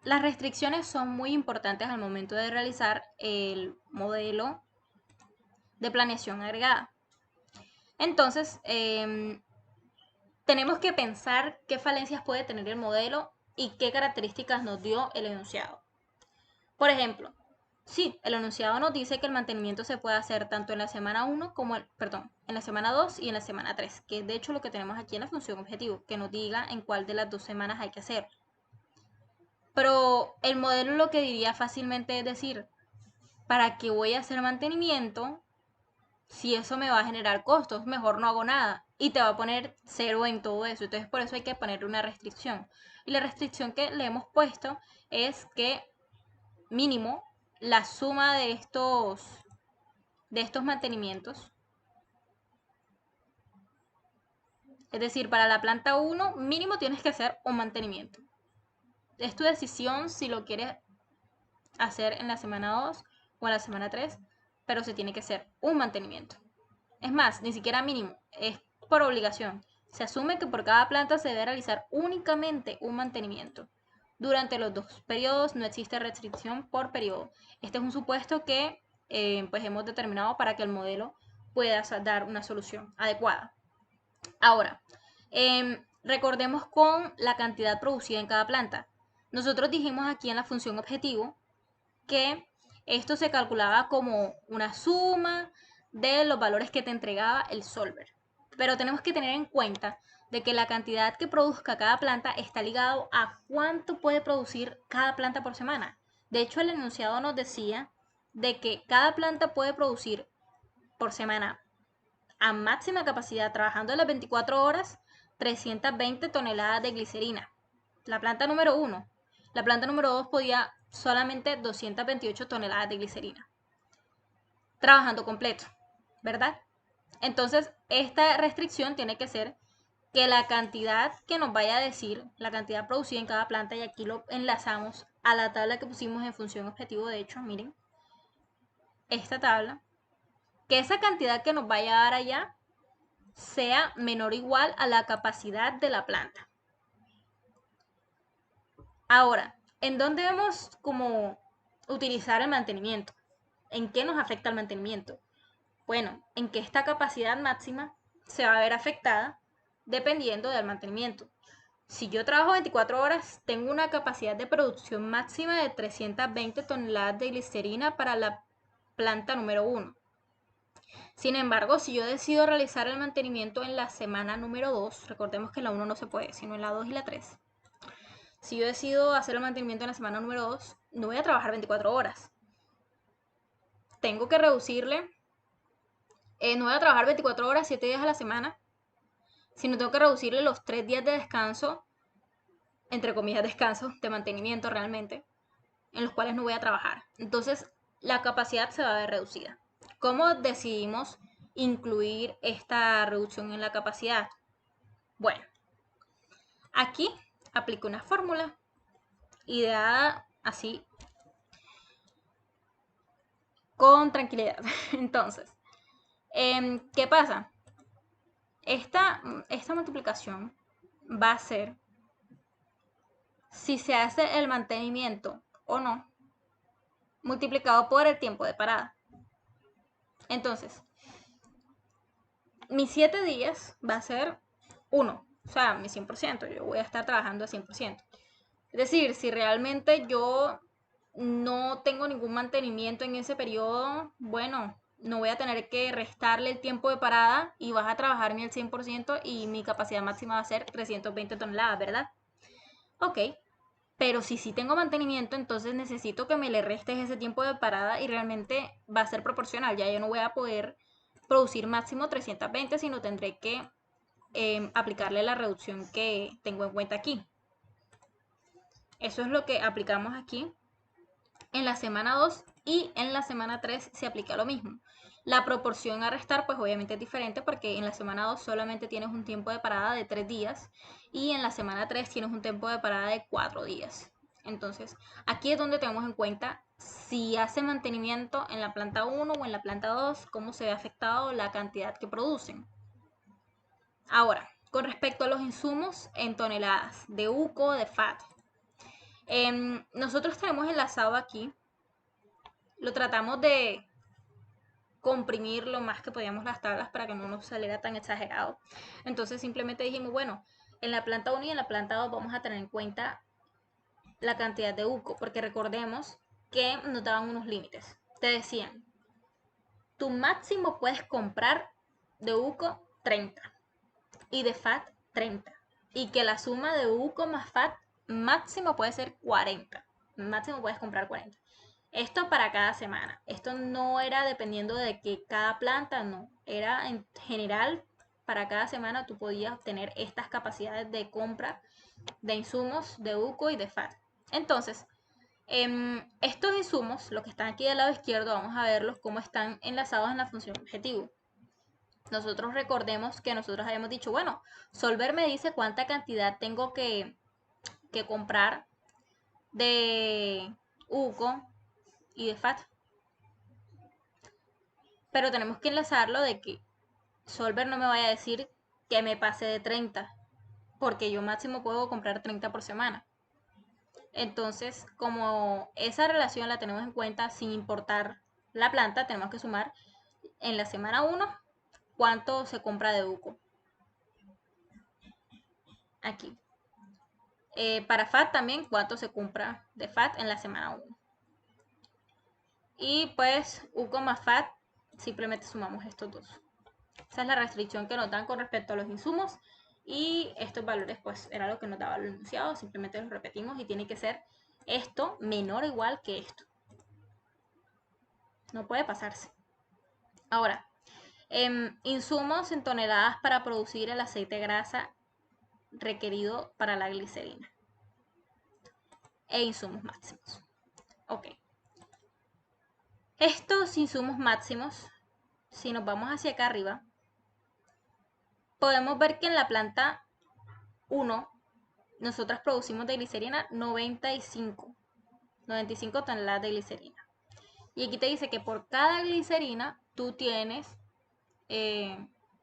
las restricciones son muy importantes al momento de realizar el modelo de planeación agregada. Entonces, tenemos que pensar qué falencias puede tener el modelo y qué características nos dio el enunciado. Por ejemplo, sí, el enunciado nos dice que el mantenimiento se puede hacer tanto en la semana 1 como, en la semana 2 y en la semana 3, que es de hecho lo que tenemos aquí en la función objetivo, que nos diga en cuál de las 2 semanas hay que hacer. Pero el modelo lo que diría fácilmente es decir, ¿para qué voy a hacer mantenimiento si eso me va a generar costos? Mejor no hago nada. Y te va a poner cero en todo eso. Entonces por eso hay que ponerle una restricción. Y la restricción que le hemos puesto es que mínimo la suma de estos mantenimientos, es decir, para la planta 1 mínimo tienes que hacer un mantenimiento. Es tu decisión si lo quieres hacer en la semana 2 o en la semana 3, pero se tiene que hacer un mantenimiento. Es más, ni siquiera mínimo, es por obligación. Se asume que por cada planta se debe realizar únicamente un mantenimiento. Durante los 2 periodos no existe restricción por periodo. Este es un supuesto que pues hemos determinado para que el modelo pueda dar una solución adecuada. Ahora, recordemos con la cantidad producida en cada planta. Nosotros dijimos aquí en la función objetivo que esto se calculaba como una suma de los valores que te entregaba el solver. Pero tenemos que tener en cuenta de que la cantidad que produzca cada planta está ligado a cuánto puede producir cada planta por semana. De hecho, el enunciado nos decía de que cada planta puede producir por semana a máxima capacidad, trabajando en las 24 horas, 320 toneladas de glicerina. La planta número 1. La planta número 2 podía solamente 228 toneladas de glicerina. Trabajando completo, ¿verdad? Entonces, esta restricción tiene que ser que la cantidad que nos vaya a decir, la cantidad producida en cada planta, y aquí lo enlazamos a la tabla que pusimos en función objetivo, de hecho, miren, esta tabla, que esa cantidad que nos vaya a dar allá sea menor o igual a la capacidad de la planta. Ahora, ¿en dónde debemos como utilizar el mantenimiento? ¿En qué nos afecta el mantenimiento? Bueno, en que esta capacidad máxima se va a ver afectada dependiendo del mantenimiento. Si yo trabajo 24 horas, tengo una capacidad de producción máxima de 320 toneladas de glicerina para la planta número 1. Sin embargo, si yo decido realizar el mantenimiento en la semana número 2, recordemos que en la 1 no se puede, sino en la 2 y la 3. Si yo decido hacer el mantenimiento en la semana número 2, no voy a trabajar 24 horas. Tengo que reducirle, no voy a trabajar 24 horas, 7 días a la semana, sino tengo que reducirle los 3 días de descanso, entre comillas descanso, de mantenimiento realmente, en los cuales no voy a trabajar. Entonces, la capacidad se va a ver reducida. ¿Cómo decidimos incluir esta reducción en la capacidad? Bueno, aquí aplico una fórmula ideada así con tranquilidad. Entonces, ¿qué pasa? Esta multiplicación va a ser si se hace el mantenimiento o no, multiplicado por el tiempo de parada. Entonces, mis 7 días va a ser 1, o sea, mi 100%, yo voy a estar trabajando a 100%. Es decir, si realmente yo no tengo ningún mantenimiento en ese periodo, bueno, no voy a tener que restarle el tiempo de parada y vas a trabajar ni el 100% y mi capacidad máxima va a ser 320 toneladas, ¿verdad? Ok, pero si sí tengo mantenimiento, entonces necesito que me le restes ese tiempo de parada y realmente va a ser proporcional. Ya yo no voy a poder producir máximo 320, sino tendré que aplicarle la reducción que tengo en cuenta aquí. Eso es lo que aplicamos aquí en la semana 2 y en la semana 3 se aplica lo mismo. La proporción a restar pues obviamente es diferente porque en la semana 2 solamente tienes un tiempo de parada de 3 días y en la semana 3 tienes un tiempo de parada de 4 días. Entonces, aquí es donde tenemos en cuenta si hace mantenimiento en la planta 1 o en la planta 2, cómo se ve afectado la cantidad que producen. Ahora, con respecto a los insumos en toneladas de UCO, de FAT, Nosotros tenemos enlazado aquí, lo tratamos de comprimir lo más que podíamos las tablas para que no nos saliera tan exagerado. Entonces simplemente dijimos, bueno, en la planta 1 y en la planta 2 vamos a tener en cuenta la cantidad de UCO, porque recordemos que nos daban unos límites. Te decían, tu máximo puedes comprar de UCO 30 y de FAT 30. Y que la suma de UCO más FAT máximo puede ser 40. Máximo puedes comprar 40. Esto para cada semana. Esto no era dependiendo de que cada planta, no. Era en general, para cada semana tú podías obtener estas capacidades de compra de insumos de UCO y de FAT. Entonces, estos insumos, los que están aquí del lado izquierdo, vamos a verlos cómo están enlazados en la función objetivo. Nosotros recordemos que nosotros habíamos dicho, bueno, Solver me dice cuánta cantidad tengo que comprar de UCO y de FAT. Pero tenemos que enlazarlo de que Solver no me vaya a decir que me pase de 30, porque yo máximo puedo comprar 30 por semana. Entonces, como esa relación la tenemos en cuenta sin importar la planta, tenemos que sumar en la semana 1 cuánto se compra de UCO. Aquí. Para FAT también cuánto se compra de FAT en la semana 1. Y pues UCO más FAT simplemente sumamos estos dos. Esa es la restricción que nos dan con respecto a los insumos. Y estos valores pues era lo que nos daba el enunciado. Simplemente los repetimos y tiene que ser esto menor o igual que esto. No puede pasarse. Ahora, insumos en toneladas para producir el aceite grasa requerido para la glicerina. E insumos máximos. Ok. Estos insumos máximos, si nos vamos hacia acá arriba, podemos ver que en la planta 1 nosotras producimos de glicerina 95 toneladas de glicerina. Y aquí te dice que por cada glicerina tú tienes,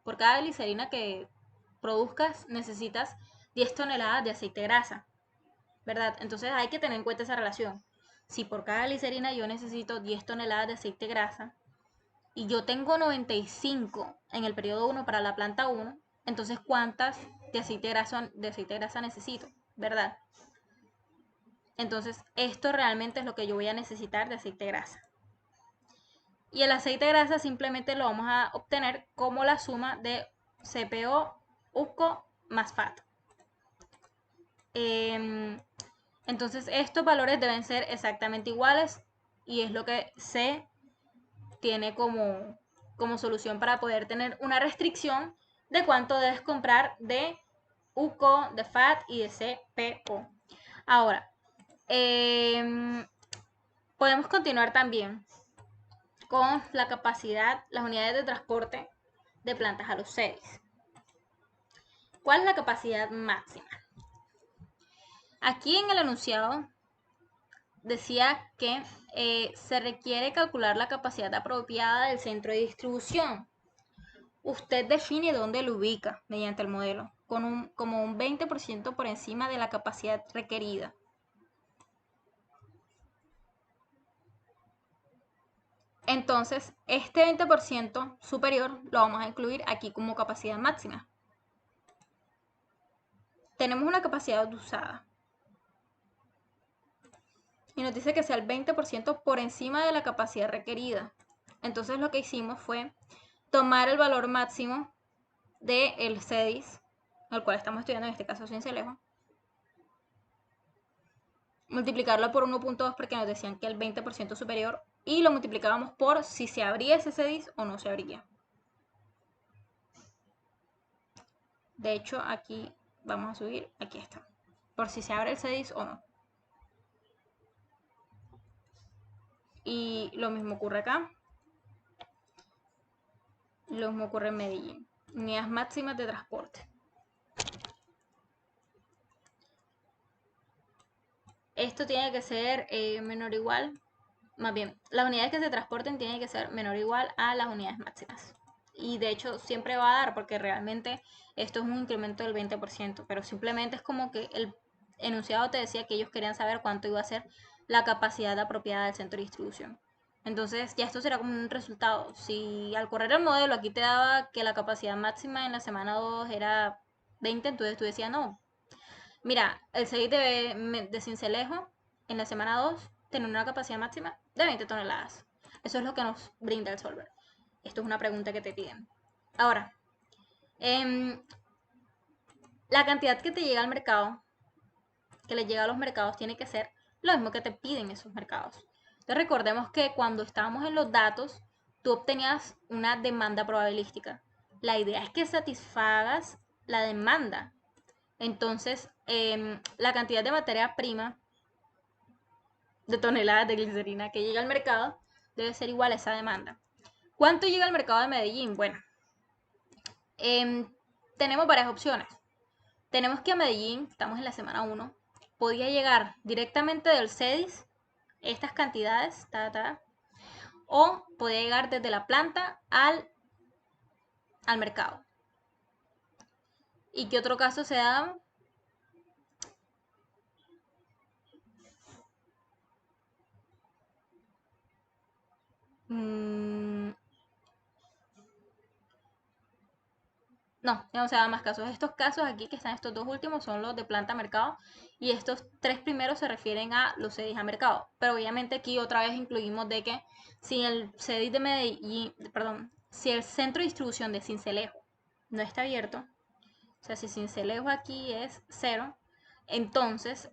por cada glicerina que produzcas necesitas 10 toneladas de aceite grasa, ¿verdad? Entonces hay que tener en cuenta esa relación. Si por cada glicerina yo necesito 10 toneladas de aceite grasa y yo tengo 95 en el periodo 1 para la planta 1, entonces ¿cuántas de aceite grasa necesito? ¿Verdad? Entonces esto realmente es lo que yo voy a necesitar de aceite grasa. Y el aceite grasa simplemente lo vamos a obtener como la suma de CPO, UCO más FAT. Entonces estos valores deben ser exactamente iguales y es lo que se tiene como solución para poder tener una restricción de cuánto debes comprar de UCO, de FAT y de CPO. Ahora, podemos continuar también con la capacidad, las unidades de transporte de plantas a los CEDIs. ¿Cuál es la capacidad máxima? Aquí en el enunciado decía que se requiere calcular la capacidad apropiada del centro de distribución. Usted define dónde lo ubica mediante el modelo, como un 20% por encima de la capacidad requerida. Entonces, este 20% superior lo vamos a incluir aquí como capacidad máxima. Tenemos una capacidad usada. Y nos dice que sea el 20% por encima de la capacidad requerida. Entonces lo que hicimos fue tomar el valor máximo del CEDIS, el cual estamos estudiando en este caso Cincelejo, multiplicarlo por 1.2 porque nos decían que el 20% superior y lo multiplicábamos por si se abría ese CEDIS o no se abría. De hecho, aquí vamos a subir, aquí está, por si se abre el CEDIS o no. Y lo mismo ocurre acá. Lo mismo ocurre en Medellín. Unidades máximas de transporte. Esto tiene que ser menor o igual, más bien, las unidades que se transporten tienen que ser menor o igual a las unidades máximas. Y de hecho siempre va a dar porque realmente esto es un incremento del 20%, pero simplemente es como que enunciado te decía que ellos querían saber cuánto iba a ser la capacidad apropiada del centro de distribución. Entonces ya esto será como un resultado. Si al correr el modelo aquí te daba que la capacidad máxima en la semana 2 era 20, entonces tú decías, no, mira, el CDI de Cincelejo en la semana 2 tiene una capacidad máxima de 20 toneladas. Eso es lo que nos brinda el solver. Esto es una pregunta que te piden. Ahora, la cantidad que te llega al mercado, que le llega a los mercados, tiene que ser lo mismo que te piden esos mercados. Entonces recordemos que cuando estábamos en los datos, tú obtenías una demanda probabilística. La idea es que satisfagas la demanda. Entonces, la cantidad de materia prima de toneladas de glicerina que llega al mercado debe ser igual a esa demanda. ¿Cuánto llega al mercado de Medellín? Bueno, tenemos varias opciones. Tenemos que a Medellín, estamos en la semana 1, podía llegar directamente del CEDIS, estas cantidades, o podía llegar desde la planta al mercado. ¿Y qué otro caso se da? No, ya no se dan más casos. Estos casos aquí que están estos dos últimos son los de planta a mercado y estos tres primeros se refieren a los CEDIs a mercado. Pero obviamente aquí otra vez incluimos de que si el CEDIs de Medellín, perdón, si el centro de distribución de Sincelejo no está abierto, o sea, si Sincelejo aquí es 0, entonces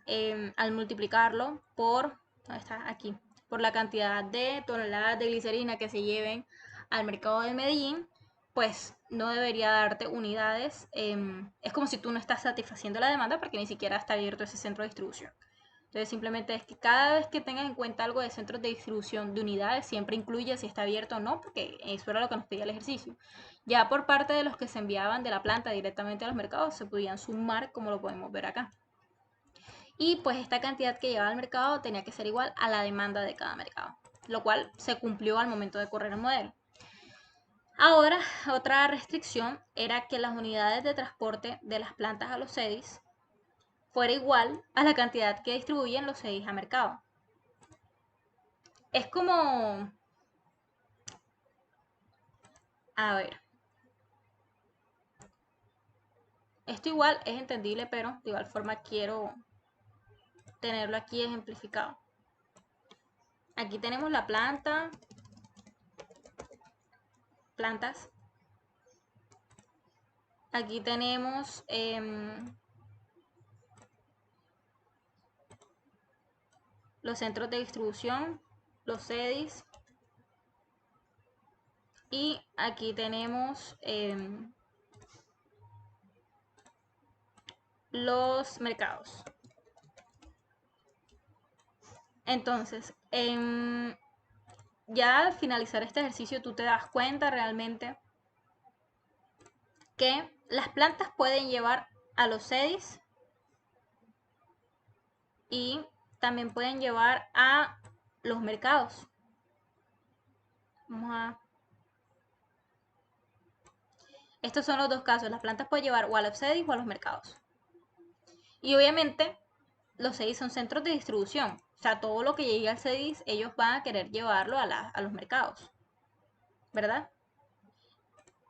al multiplicarlo por, ¿dónde está? Aquí, por la cantidad de toneladas de glicerina que se lleven al mercado de Medellín, pues no debería darte unidades. Es como si tú no estás satisfaciendo la demanda porque ni siquiera está abierto ese centro de distribución. Entonces simplemente es que cada vez que tengas en cuenta algo de centros de distribución de unidades, siempre incluye si está abierto o no, porque eso era lo que nos pedía el ejercicio. Ya por parte de los que se enviaban de la planta directamente a los mercados, se podían sumar como lo podemos ver acá. Y pues esta cantidad que llevaba al mercado tenía que ser igual a la demanda de cada mercado, lo cual se cumplió al momento de correr el modelo. Ahora, otra restricción era que las unidades de transporte de las plantas a los CEDIs fuera igual a la cantidad que distribuyen los CEDIs a mercado. Es como... A ver. Esto igual es entendible, pero de igual forma quiero tenerlo aquí ejemplificado. Aquí tenemos la planta, plantas. Aquí tenemos los centros de distribución, los CEDIs. Y aquí tenemos los mercados. Entonces, ya al finalizar este ejercicio tú te das cuenta realmente que las plantas pueden llevar a los CEDIs y también pueden llevar a los mercados. Vamos a... Estos son los dos casos. Las plantas pueden llevar o a los CEDIs o a los mercados. Y obviamente los CEDIs son centros de distribución. O sea, todo lo que llegue al CEDIs, ellos van a querer llevarlo a los mercados. ¿Verdad?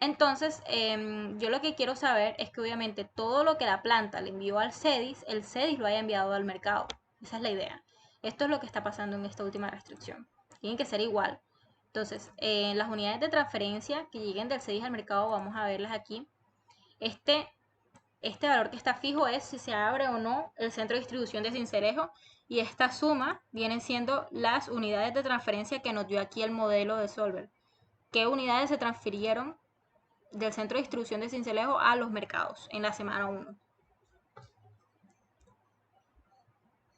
Entonces, yo lo que quiero saber es que obviamente todo lo que la planta le envió al CEDIs, el CEDIs lo haya enviado al mercado. Esa es la idea. Esto es lo que está pasando en esta última restricción. Tienen que ser igual. Entonces, las unidades de transferencia que lleguen del CEDIs al mercado, vamos a verlas aquí. Este valor que está fijo es si se abre o no el centro de distribución de Sincelejo. Y esta suma vienen siendo las unidades de transferencia que nos dio aquí el modelo de Solver. ¿Qué unidades se transfirieron del centro de distribución de Sincelejo a los mercados en la semana 1?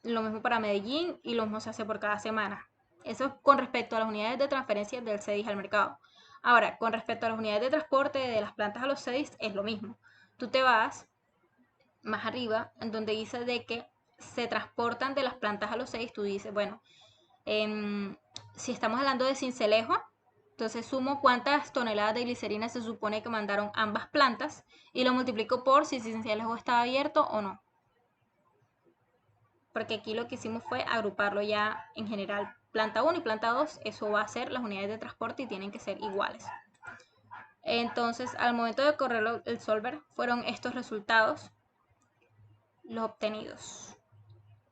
Lo mismo para Medellín y lo mismo se hace por cada semana. Eso con respecto a las unidades de transferencia del CEDIS al mercado. Ahora, con respecto a las unidades de transporte de las plantas a los CEDIS, es lo mismo. Tú te vas más arriba, en donde dice de que se transportan de las plantas a los CEDIS, tú dices, bueno, si estamos hablando de Sincelejo, entonces sumo cuántas toneladas de glicerina se supone que mandaron ambas plantas y lo multiplico por si Sincelejo está abierto o no. porque aquí lo que hicimos fue agruparlo ya en general. Planta 1 y planta 2, eso va a ser las unidades de transporte y tienen que ser iguales. Entonces, al momento de correr el solver, fueron estos resultados los obtenidos.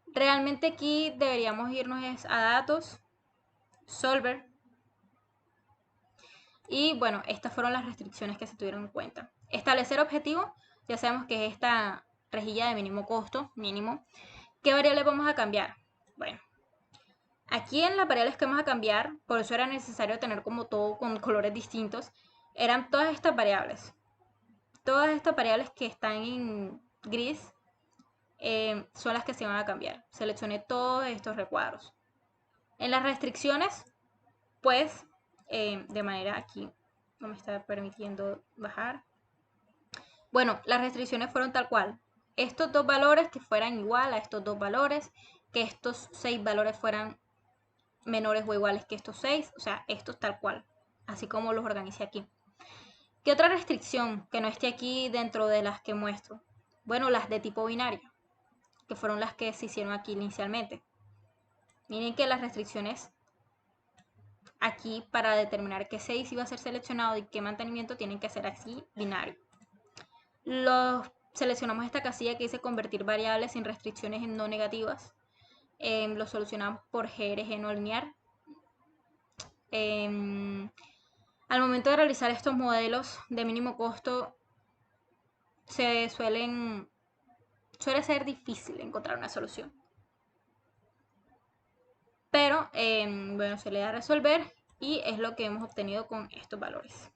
Realmente aquí deberíamos irnos a datos, solver, y bueno, estas fueron las restricciones que se tuvieron en cuenta. Establecer objetivo, ya sabemos que es esta rejilla de mínimo costo, mínimo. ¿Qué variables vamos a cambiar? Bueno, aquí en las variables que vamos a cambiar, por eso era necesario tener como todo con colores distintos, eran todas estas variables. Todas estas variables que están en gris son las que se van a cambiar. Seleccioné todos estos recuadros. En las restricciones, pues, de manera aquí no me está permitiendo bajar. Bueno, las restricciones fueron tal cual. Estos dos valores que fueran igual a estos dos valores, que estos 6 valores fueran menores o iguales que estos 6, o sea, estos tal cual, así como los organicé aquí. ¿Qué otra restricción que no esté aquí dentro de las que muestro? Bueno, las de tipo binario, que fueron las que se hicieron aquí inicialmente. Miren que las restricciones aquí para determinar qué 6 iba a ser seleccionado y qué mantenimiento tienen que ser así binario. Seleccionamos esta casilla que dice convertir variables sin restricciones en no negativas. Lo solucionamos por GRG no lineal. Al momento de realizar estos modelos de mínimo costo, suele ser difícil encontrar una solución. Pero bueno, se le da a resolver y es lo que hemos obtenido con estos valores.